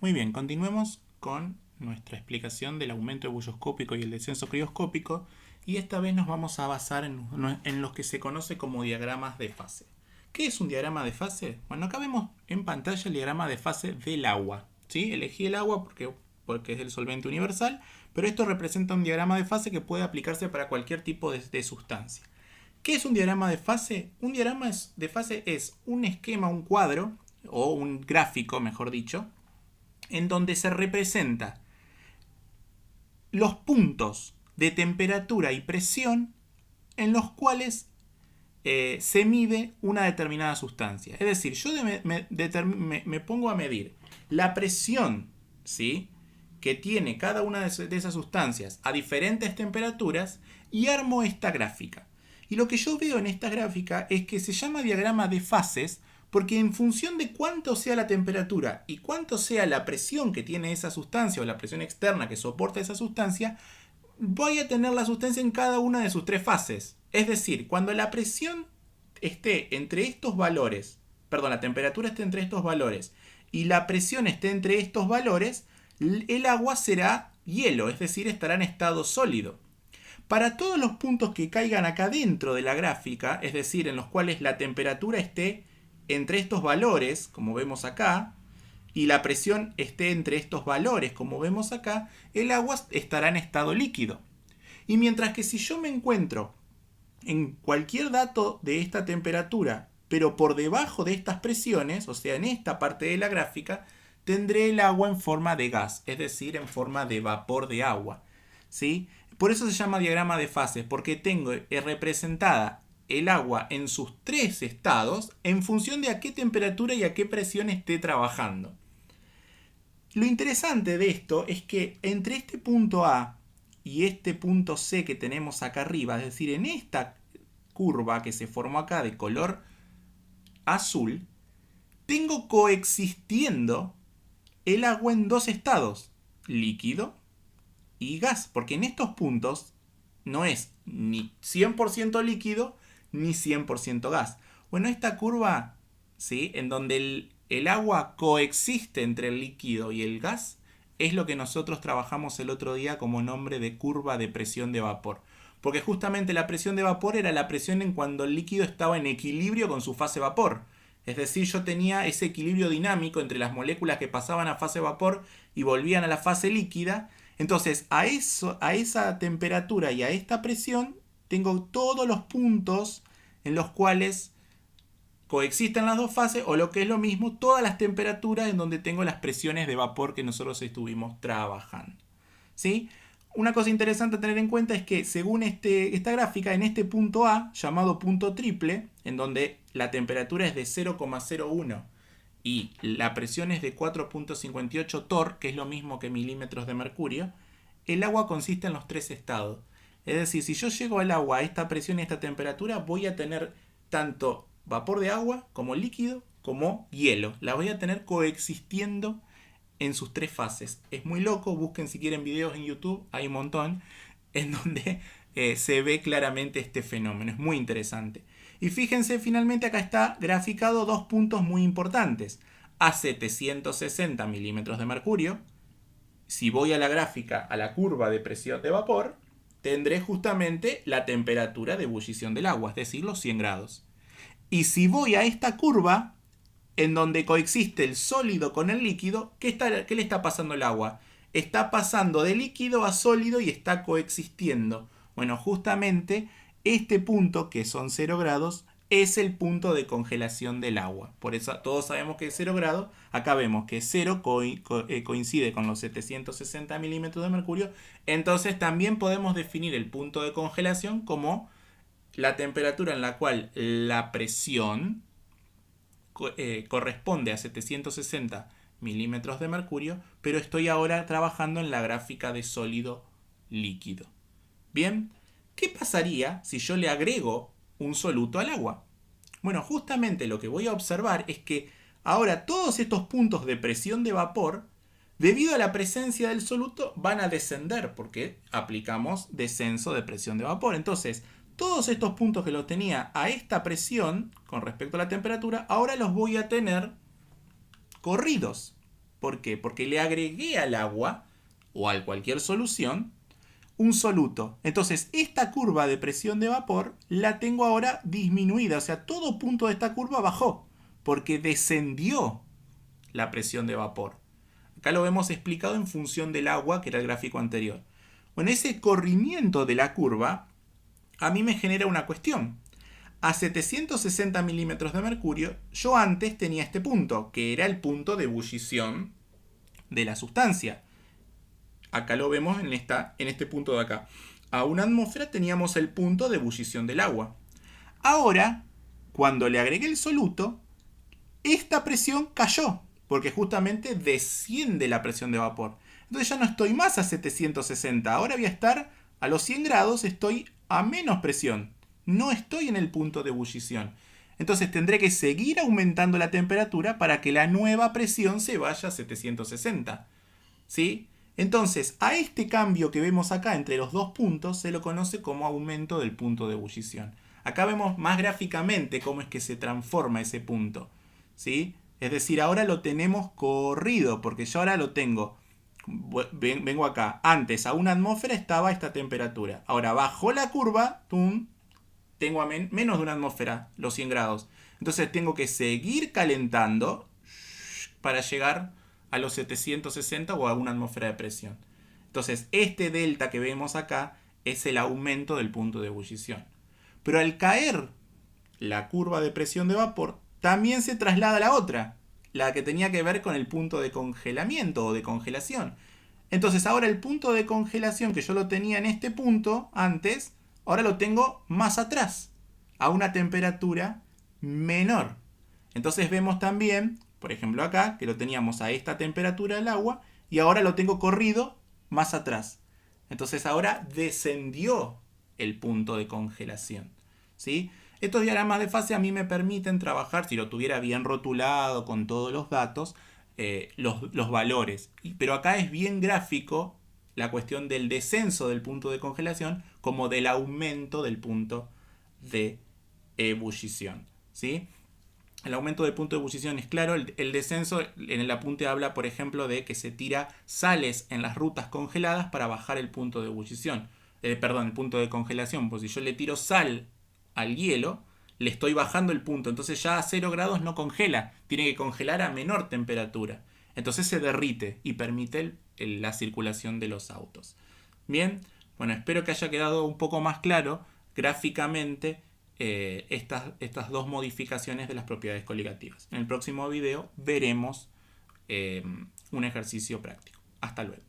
Muy bien, continuemos con nuestra explicación del aumento ebullioscópico y el descenso crioscópico, y esta vez nos vamos a basar en los que se conoce como diagramas de fase. ¿Qué es un diagrama de fase? Bueno, acá vemos en pantalla el diagrama de fase del agua. ¿Sí? Elegí el agua porque es el solvente universal, pero esto representa un diagrama de fase que puede aplicarse para cualquier tipo de sustancia. ¿Qué es un diagrama de fase? Un diagrama de fase es un esquema, un cuadro, o un gráfico, mejor dicho, en donde se representa los puntos de temperatura y presión en los cuales se mide una determinada sustancia. Es decir, yo me pongo a medir la presión, ¿sí?, que tiene cada una de esas sustancias a diferentes temperaturas y armo esta gráfica. Y lo que yo veo en esta gráfica es que se llama diagrama de fases porque en función de cuánto sea la temperatura y cuánto sea la presión que tiene esa sustancia o la presión externa que soporta esa sustancia, voy a tener la sustancia en cada una de sus tres fases. Es decir, cuando la presión esté entre estos valores, perdón, la temperatura esté entre estos valores y la presión esté entre estos valores, el agua será hielo, es decir, estará en estado sólido. Para todos los puntos que caigan acá dentro de la gráfica, es decir, en los cuales la temperatura esté entre estos valores, como vemos acá, y la presión esté entre estos valores, como vemos acá, el agua estará en estado líquido. Y mientras que si yo me encuentro en cualquier dato de esta temperatura, pero por debajo de estas presiones, o sea, en esta parte de la gráfica, tendré el agua en forma de gas, es decir, en forma de vapor de agua. ¿Sí? Por eso se llama diagrama de fases, porque tengo representada el agua en sus tres estados en función de a qué temperatura y a qué presión esté trabajando. Lo interesante de esto es que entre este punto A y este punto C que tenemos acá arriba, es decir, en esta curva que se formó acá de color azul, tengo coexistiendo el agua en dos estados, líquido y gas, porque en estos puntos no es ni 100% líquido ni 100% gas. Bueno, esta curva, ¿sí?, en donde el agua coexiste entre el líquido y el gas, es lo que nosotros trabajamos el otro día como nombre de curva de presión de vapor. Porque justamente la presión de vapor era la presión en cuando el líquido estaba en equilibrio con su fase vapor. Es decir, yo tenía ese equilibrio dinámico entre las moléculas que pasaban a fase vapor y volvían a la fase líquida. Entonces, a esa temperatura y a esta presión, tengo todos los puntos en los cuales coexisten las dos fases, o lo que es lo mismo, todas las temperaturas en donde tengo las presiones de vapor que nosotros estuvimos trabajando. ¿Sí? Una cosa interesante a tener en cuenta es que según esta gráfica, en este punto A, llamado punto triple, en donde la temperatura es de 0,01 y la presión es de 4,58 torr, que es lo mismo que milímetros de mercurio, el agua consiste en los tres estados. Es decir, si yo llego al agua a esta presión y a esta temperatura, voy a tener tanto vapor de agua como líquido como hielo. La voy a tener coexistiendo en sus tres fases. Es muy loco, busquen si quieren videos en YouTube, hay un montón, en donde se ve claramente este fenómeno. Es muy interesante. Y fíjense, finalmente acá está graficado dos puntos muy importantes. A 760 milímetros de mercurio, si voy a la gráfica, a la curva de presión de vapor, tendré justamente la temperatura de ebullición del agua, es decir, los 100 grados. Y si voy a esta curva, en donde coexiste el sólido con el líquido, ¿qué le está pasando al agua? Está pasando de líquido a sólido y está coexistiendo. Bueno, justamente este punto, que son 0 grados, es el punto de congelación del agua. Por eso todos sabemos que es 0 grados. Acá vemos que 0 coincide con los 760 milímetros de mercurio. Entonces también podemos definir el punto de congelación como la temperatura en la cual la presión corresponde a 760 milímetros de mercurio, pero estoy ahora trabajando en la gráfica de sólido líquido. Bien, ¿qué pasaría si yo le agrego un soluto al agua? Bueno, justamente lo que voy a observar es que ahora todos estos puntos de presión de vapor, debido a la presencia del soluto, van a descender porque aplicamos descenso de presión de vapor. Entonces, todos estos puntos que los tenía a esta presión con respecto a la temperatura, ahora los voy a tener corridos. ¿Por qué? Porque le agregué al agua o a cualquier solución un soluto. Entonces, esta curva de presión de vapor la tengo ahora disminuida. O sea, todo punto de esta curva bajó porque descendió la presión de vapor. Acá lo vemos explicado en función del agua, que era el gráfico anterior. Bueno, ese corrimiento de la curva a mí me genera una cuestión. A 760 milímetros de mercurio, yo antes tenía este punto, que era el punto de ebullición de la sustancia. Acá lo vemos en este punto de acá. A una atmósfera teníamos el punto de ebullición del agua. Ahora, cuando le agregué el soluto, esta presión cayó, porque justamente desciende la presión de vapor. Entonces ya no estoy más a 760, ahora voy a estar a los 100 grados, estoy a menos presión. No estoy en el punto de ebullición. Entonces tendré que seguir aumentando la temperatura para que la nueva presión se vaya a 760. ¿Sí? Entonces, a este cambio que vemos acá entre los dos puntos se lo conoce como aumento del punto de ebullición. Acá vemos más gráficamente cómo es que se transforma ese punto. ¿Sí? Es decir, ahora lo tenemos corrido, porque yo ahora lo tengo. Vengo acá. Antes a una atmósfera estaba esta temperatura. Ahora bajo la curva, ¡tum!, tengo a menos de una atmósfera, los 100 grados. Entonces tengo que seguir calentando para llegar a los 760 o a una atmósfera de presión. Entonces este delta que vemos acá es el aumento del punto de ebullición. Pero al caer la curva de presión de vapor, también se traslada a la otra, la que tenía que ver con el punto de congelamiento o de congelación. Entonces ahora el punto de congelación que yo lo tenía en este punto antes, ahora lo tengo más atrás, a una temperatura menor. Entonces vemos también, por ejemplo acá, que lo teníamos a esta temperatura del agua y ahora lo tengo corrido más atrás. Entonces ahora descendió el punto de congelación. ¿Sí? Estos diagramas de fase a mí me permiten trabajar, si lo tuviera bien rotulado con todos los datos, los valores. Pero acá es bien gráfico la cuestión del descenso del punto de congelación como del aumento del punto de ebullición. ¿Sí? El aumento del punto de ebullición es claro. El descenso en el apunte habla, por ejemplo, de que se tira sales en las rutas congeladas para bajar el punto de ebullición. Perdón, el punto de congelación. Pues si yo le tiro sal al hielo, le estoy bajando el punto. Entonces ya a 0 grados no congela. Tiene que congelar a menor temperatura. Entonces se derrite y permite la circulación de los autos. Bien, bueno, espero que haya quedado un poco más claro gráficamente estas dos modificaciones de las propiedades coligativas. En el próximo video veremos un ejercicio práctico. Hasta luego.